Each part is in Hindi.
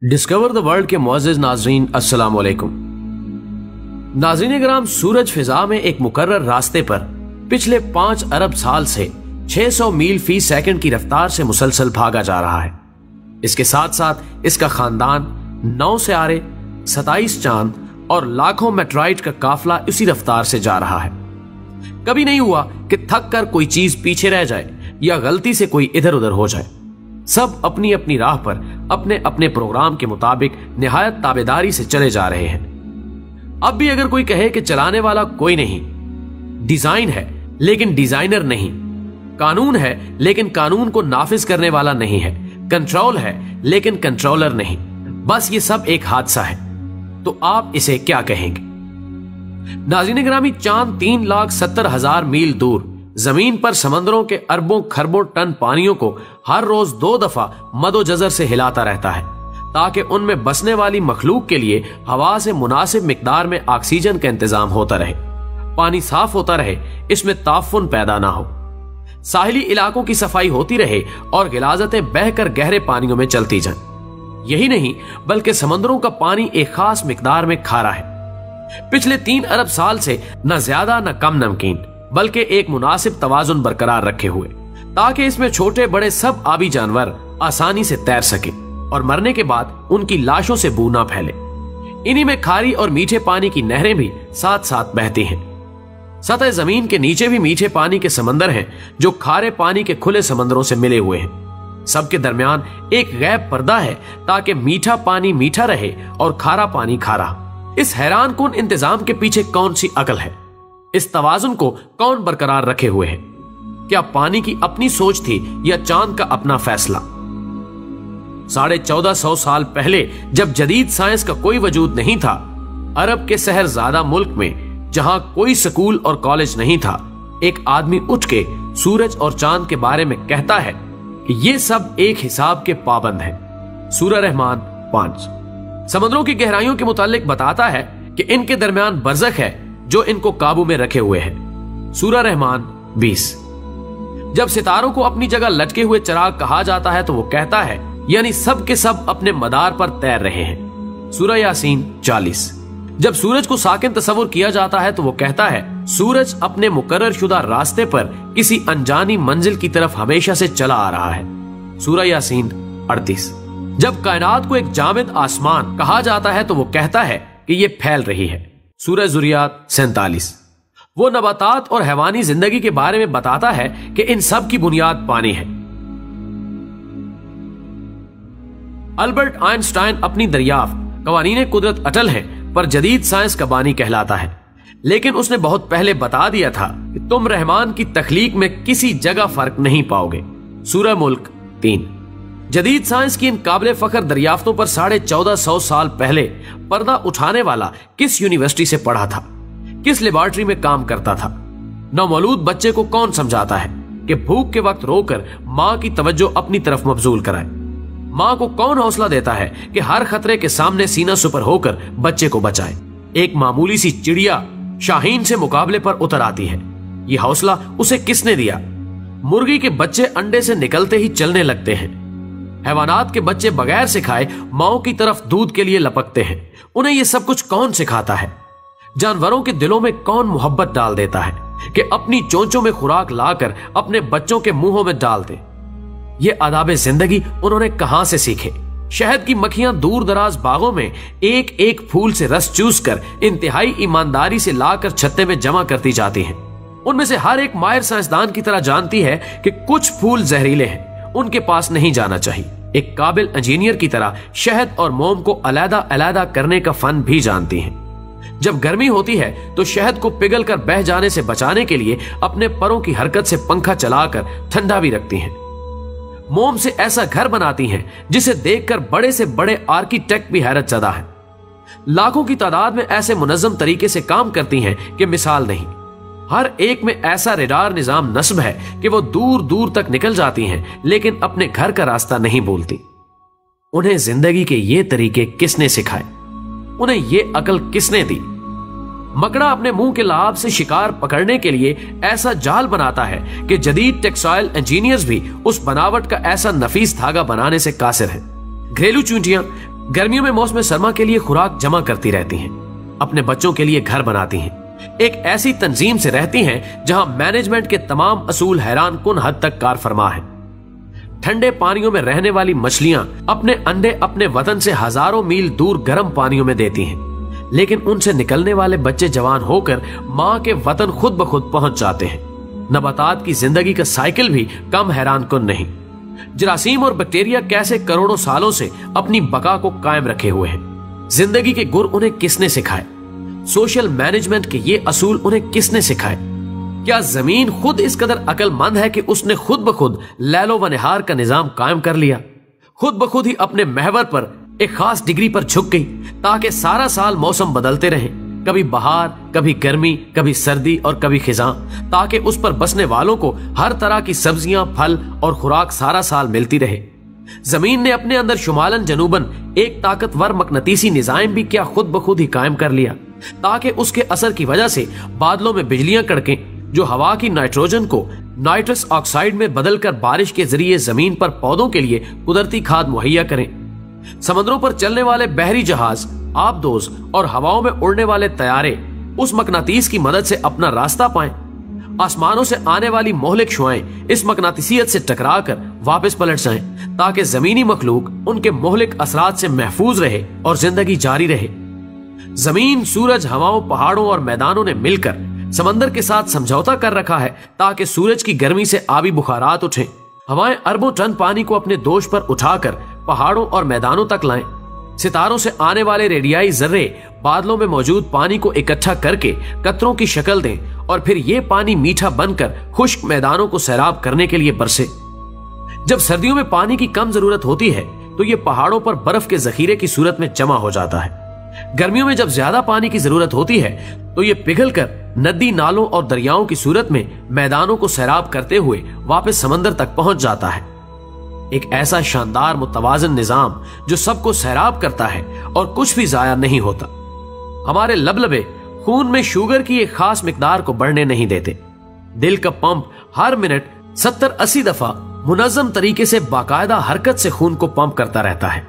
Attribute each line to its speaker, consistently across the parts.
Speaker 1: डिस्कवर द वर्ल्ड के मुअज़्ज़िज़ नाज़रीन, अस्सलाम वालेकुम। नाज़रीन किराम, सूरज फिजा में एक मुकर्रर रास्ते पर पिछले 5 अरब साल से 600 मील फी सेकंड की रफ्तार से मुसलसल भागा जा रहा है। इसके साथ साथ इसका खानदान 9 सियारे, 27 चांद और लाखों मेट्राइट का काफिला इसी रफ्तार से जा रहा है। कभी नहीं हुआ कि थक कर कोई चीज पीछे रह जाए या गलती से कोई इधर उधर हो जाए। सब अपनी अपनी राह पर अपने अपने प्रोग्राम के मुताबिक निहायत ताबेदारी से चले जा रहे हैं। अब भी अगर कोई कहे कि चलाने वाला कोई नहीं, डिजाइन है लेकिन डिजाइनर नहीं, कानून है लेकिन कानून को नाफिज करने वाला नहीं है, कंट्रोल है लेकिन कंट्रोलर नहीं, बस ये सब एक हादसा है, तो आप इसे क्या कहेंगे? नाज़रीन गिरामी, चांद 3,70,000 मील दूर जमीन पर समंदरों के अरबों खरबों टन पानियों को हर रोज 2 दफा मदोजजर से हिलाता रहता है ताकि उनमें बसने वाली मखलूक के लिए हवा से मुनासिब मिकदार में ऑक्सीजन का इंतजाम होता रहे, पानी साफ होता रहे, इसमें ताफुन पैदा ना हो, साहिली इलाकों की सफाई होती रहे और गिलाजतें बहकर गहरे पानियों में चलती जाएं। यही नहीं बल्कि समंदरों का पानी एक खास मिकदार में खारा है, पिछले 3 अरब साल से न ज्यादा न कम नमकीन, बल्कि एक मुनासिब तवाजुन बरकरार रखे हुए, ताकि इसमें छोटे बड़े सब आबी जानवर आसानी से तैर सके और मरने के बाद उनकी लाशों से बू ना फैले। इन्हीं में खारी और मीठे पानी की नहरें भी साथ साथ बहती हैं। सतह जमीन के नीचे भी मीठे पानी के समंदर हैं जो खारे पानी के खुले समंदरों से मिले हुए हैं। सबके दरमियान एक गैब पर्दा है ताकि मीठा पानी मीठा रहे और खारा पानी खारा। इस हैरान कुन इंतजाम के पीछे कौन सी अकल है? इस तवाजुन को कौन बरकरार रखे हुए है? क्या पानी की अपनी सोच थी या चांद का अपना फैसला? 1450 साल पहले जब जदीद साइंस का कोई वजूद नहीं था, अरब के शहरजादा मुल्क में जहां कोई स्कूल और कॉलेज नहीं था, एक आदमी उठ के सूरज और चांद के बारे में कहता है कि ये सब एक हिसाब के पाबंद हैं। सूरह रहमान 5 समुद्रों की गहराइयों के मुतालिक बताता है कि इनके दरमियान बरज़ख है जो इनको काबू में रखे हुए हैं। सूरह रहमान 20 जब सितारों को अपनी जगह लटके हुए चिराग कहा जाता है तो वो कहता है यानी सब के सब अपने मदार पर तैर रहे हैं। सूरह यासीन 40 जब सूरज को साकिन तस्वुर किया जाता है तो वो कहता है सूरज अपने मुकर्रर शुदा रास्ते पर किसी अनजानी मंजिल की तरफ हमेशा से चला आ रहा है। सूरह यासीन 38 जब कायनात को एक जामिद आसमान कहा जाता है तो वो कहता है कि ये फैल रही है। सूरह ज़ुरियात 47 वो नबातात और हैवानी जिंदगी के बारे में बताता है कि इन सब की बुनियाद पानी है। अल्बर्ट आइंस्टाइन अपनी दरियाफ्त कवानीने कुदरत अटल है पर जदीद साइंस का बानी कहलाता है, लेकिन उसने बहुत पहले बता दिया था कि तुम रहमान की तख्लीक में किसी जगह फर्क नहीं पाओगे। सूरह मुल्क 3 जदीद साइंस की इन काबिल फख्र दरियाफ्तों पर 1450 साल पहले पर्दा उठाने वाला किस यूनिवर्सिटी से पढ़ा था, किस लेबॉर्ट्री में काम करता था? नवमौलूद बच्चे को कौन समझाता है कि भूख के वक्त रोकर माँ की तवज्जो अपनी तरफ मबजूल कराए? माँ को कौन हौसला देता है कि हर खतरे के सामने सीना सुपर होकर बच्चे को बचाए? एक मामूली सी चिड़िया शाहीन से मुकाबले पर उतर आती है, ये हौसला उसे किसने दिया? मुर्गी के बच्चे अंडे से निकलते ही चलने लगते हैं। हैवानात के बच्चे बगैर सिखाए माओ की तरफ दूध के लिए लपकते हैं। उन्हें यह सब कुछ कौन सिखाता है? जानवरों के दिलों में कौन मोहब्बत डाल देता है कि अपनी चोंचों में खुराक लाकर अपने बच्चों के मुंहों में डाल दे? ये आदाब जिंदगी उन्होंने कहां से सीखे? शहद की मक्खियां दूर दराज बागों में एक एक फूल से रस चूस कर इंतहाई ईमानदारी से लाकर छत्ते में जमा करती जाती हैं। उनमें से हर एक माहिर साइंसदान की तरह जानती है कि कुछ फूल जहरीले हैं, उनके पास नहीं जाना चाहिए। एक काबिल इंजीनियर की तरह शहद और मोम को अलग अलग करने का फन भी जानती हैं। जब गर्मी होती है तो शहद को पिघल कर बह जाने से बचाने के लिए अपने परों की हरकत से पंखा चलाकर ठंडा भी रखती हैं। मोम से ऐसा घर बनाती हैं जिसे देखकर बड़े से बड़े आर्किटेक्ट भी हैरत ज़दा हैं। लाखों की तादाद में ऐसे मुनज़्ज़म तरीके से काम करती हैं कि मिसाल नहीं। हर एक में ऐसा रेडार निजाम नस्ब है कि वो दूर दूर तक निकल जाती हैं लेकिन अपने घर का रास्ता नहीं भूलती। उन्हें जिंदगी के ये तरीके किसने सिखाए? उन्हें ये अकल किसने दी? मकड़ा अपने मुंह के लाभ से शिकार पकड़ने के लिए ऐसा जाल बनाता है कि जदीद टेक्सटाइल इंजीनियर्स भी उस बनावट का ऐसा नफीस धागा बनाने से कासिर हैं। घरेलू चूंटियां गर्मियों में मौसम सरमा के लिए खुराक जमा करती रहती हैं, अपने बच्चों के लिए घर बनाती हैं, एक ऐसी तंजीम से रहती हैं जहां मैनेजमेंट के तमाम असूल हैरान कुन हद तक कार फरमा है। ठंडे पानियों में रहने वाली मछलियां अपने अंडे अपने वतन से हजारों मील दूर गर्म पानियों में देती हैं, लेकिन उनसे निकलने वाले बच्चे जवान होकर मां के वतन खुद ब खुद पहुंच जाते हैं। नबातात की जिंदगी का साइकिल भी कम हैरान कुन नहीं। जरासीम और बैक्टीरिया कैसे करोड़ों सालों से अपनी बका को कायम रखे हुए हैं। जिंदगी के गुर उन्हें किसने सिखाए? सोशल मैनेजमेंट के ये असूल उन्हें किसने सिखाए? क्या जमीन खुद इस कदर अक्लमंद है कि उसने खुद ब खुद लैलो व निहार का निजाम कायम कर लिया, खुद ब खुद ही अपने महवर पर एक खास डिग्री पर झुक गई ताकि सारा साल मौसम बदलते रहे, कभी बहार, कभी गर्मी, कभी सर्दी और कभी खिजां, ताकि उस पर बसने वालों को हर तरह की सब्जियां, फल और खुराक सारा साल मिलती रहे। जमीन ने अपने अंदर शुमालन जनूबन एक ताकतवर मकनतीसी निजाम भी क्या खुद ब खुद ही कायम कर लिया, ताकि उसके असर की वजह से बादलों में बिजलियां कड़कें जो हवा की नाइट्रोजन को नाइट्रस ऑक्साइड में बदलकर बारिश के जरिए जमीन पर पौधों के लिए कुदरती खाद मुहैया करें। समंदरों पर चलने वाले बहरी जहाज, आबदोज और हवाओं में उड़ने वाले तैयारे उस मकनातीस की मदद से अपना रास्ता पाएं। आसमानों से आने वाली मोहलिक शुआएं इस मकनातीसियत से टकराकर वापस पलट जाएं, ताकि जमीनी मखलूक उनके मोहलिक असरात से महफूज रहे और जिंदगी जारी रहे। जमीन, सूरज, हवाओं, पहाड़ों और मैदानों ने मिलकर समंदर के साथ समझौता कर रखा है ताकि सूरज की गर्मी से आबी बुखारात उठें। हवाएं अरबों टन पानी को अपने दोष पर उठाकर पहाड़ों और मैदानों तक लाएं। सितारों से आने वाले रेडियाई जर्रे बादलों में मौजूद पानी को इकट्ठा करके कतरों की शक्ल दें और फिर यह पानी मीठा बनकर खुश्क मैदानों को सैराब करने के लिए बरसे। जब सर्दियों में पानी की कम जरूरत होती है तो यह पहाड़ों पर बर्फ के जखीरे की सूरत में जमा हो जाता है। गर्मियों में जब ज्यादा पानी की जरूरत होती है तो यह पिघलकर नदी, नालों और दरियाओं की सूरत में मैदानों को सैराब करते हुए वापस समंदर तक पहुंच जाता है। एक ऐसा शानदार मुतवाजन निजाम जो सबको सैराब करता है और कुछ भी जाया नहीं होता। हमारे लबलबे खून में शुगर की एक खास मिकदार को बढ़ने नहीं देते। दिल का पंप हर मिनट 70-80 दफा मुनज़्ज़म तरीके से बाकायदा हरकत से खून को पंप करता रहता है।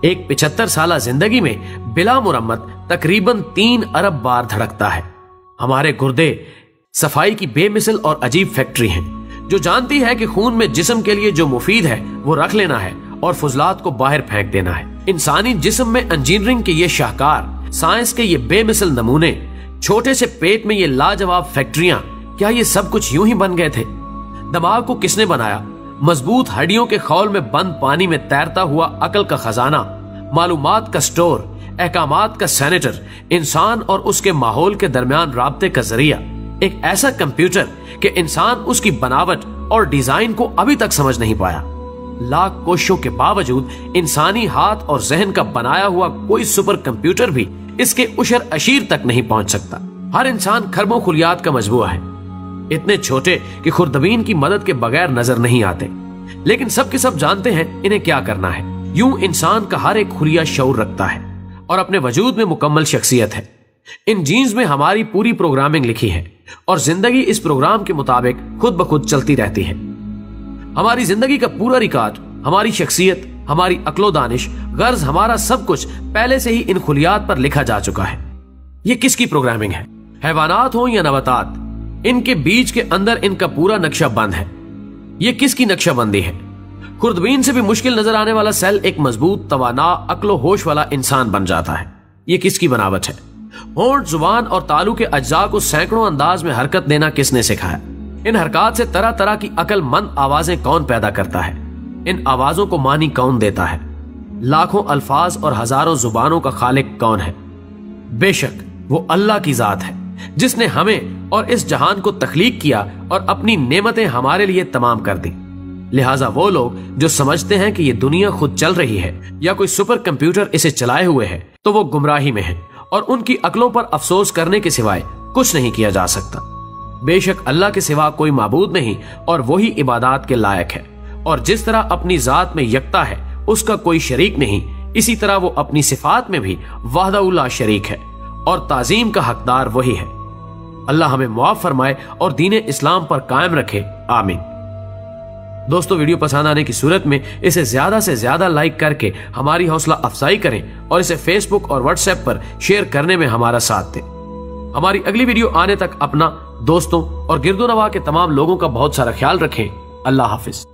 Speaker 1: एक 75 साला जिंदगी में बिला मुरम्मत तकरीबन 3 अरब बार धड़कता है। हमारे गुर्दे सफाई की बेमिसल और अजीब फैक्ट्री हैं, जो जानती है कि खून में जिस्म के लिए जो मुफीद है वो रख लेना है और फुजलात को बाहर फेंक देना है। इंसानी जिस्म में इंजीनियरिंग के ये शाहकार, साइंस के ये बेमिसल नमूने, छोटे से पेट में ये लाजवाब फैक्ट्रियां, क्या ये सब कुछ यूं ही बन गए थे? दिमाग को किसने बनाया? मजबूत हड्डियों के खौल में बंद पानी में तैरता हुआ अकल का खजाना, मालूमात का स्टोर, अहकामात का सेनेटर, इंसान और उसके माहौल के दरमियान राब्ते का जरिया, एक ऐसा कंप्यूटर कि इंसान उसकी बनावट और डिजाइन को अभी तक समझ नहीं पाया। लाख कोशिशों के बावजूद इंसानी हाथ और जहन का बनाया हुआ कोई सुपर कंप्यूटर भी इसके उशर अशीर तक नहीं पहुंच सकता। हर इंसान खरबों खुलियात का मजबूआ है, इतने छोटे कि खुर्दबीन की मदद के बगैर नजर नहीं आते, लेकिन सब के सब जानते हैं इन्हें क्या करना है। यूं इंसान का हर एक खुलिया शऊर रखता है और अपने वजूद में मुकम्मल शख्सियत है। इन जीन्स में हमारी पूरी प्रोग्रामिंग लिखी है और जिंदगी इस प्रोग्राम के मुताबिक खुद ब खुद चलती रहती है। हमारी जिंदगी का पूरा रिकॉर्ड, हमारी शख्सियत, हमारी अक्लो दानिश, गर्ज, हमारा सब कुछ पहले से ही इन खुलियात पर लिखा जा चुका है। ये किसकी प्रोग्रामिंग है? हैवानात हो या नबातात, इनके बीच के अंदर इनका पूरा नक्शा बंद है। ये किसकी नक्शाबंदी है? खुर्दबीन से भी मुश्किल नजर आने वाला सेल एक मजबूत, तवाना, अक्लो होश वाला इंसान बन जाता है। ये किसकी बनावट है? होंठ, जुबान और तालू के अज्जा को सैकड़ों अंदाज में हरकत देना किसने सिखाया? इन हरकत से तरह तरह की अकलमंद आवाजें कौन पैदा करता है? इन आवाजों को मानी कौन देता है? लाखों अल्फाज और हजारों जुबानों का खालिक कौन है? बेशक वो अल्लाह की जात है, जिसने हमें और इस जहान को तख्लीक किया और अपनी नेमतें हमारे लिए तमाम कर दी। लिहाजा वो लोग जो समझते हैं कि ये दुनिया खुद चल रही है या कोई सुपर कंप्यूटर इसे चलाए हुए है, तो वो गुमराही में है और उनकी अकलों पर अफसोस करने के सिवाय कुछ नहीं किया जा सकता। बेशक अल्लाह के सिवा कोई माबूद नहीं और वही इबादत के लायक है, और जिस तरह अपनी जात में यकता है, उसका कोई शरीक नहीं, इसी तरह वो अपनी सिफात में भी वहदहू ला शरीक है और ताजीम का हकदार वही है। अल्लाह हमें मुआफ फरमाए और दीन इस्लाम पर कायम रखे। आमीन। दोस्तों, वीडियो पसंद आने की सूरत में इसे ज्यादा से ज्यादा लाइक करके हमारी हौसला अफजाई करें और इसे फेसबुक और व्हाट्सएप पर शेयर करने में हमारा साथ दें। हमारी अगली वीडियो आने तक अपना, दोस्तों और गिरदोनवा के तमाम लोगों का बहुत सारा ख्याल रखें। अल्लाह हाफिज।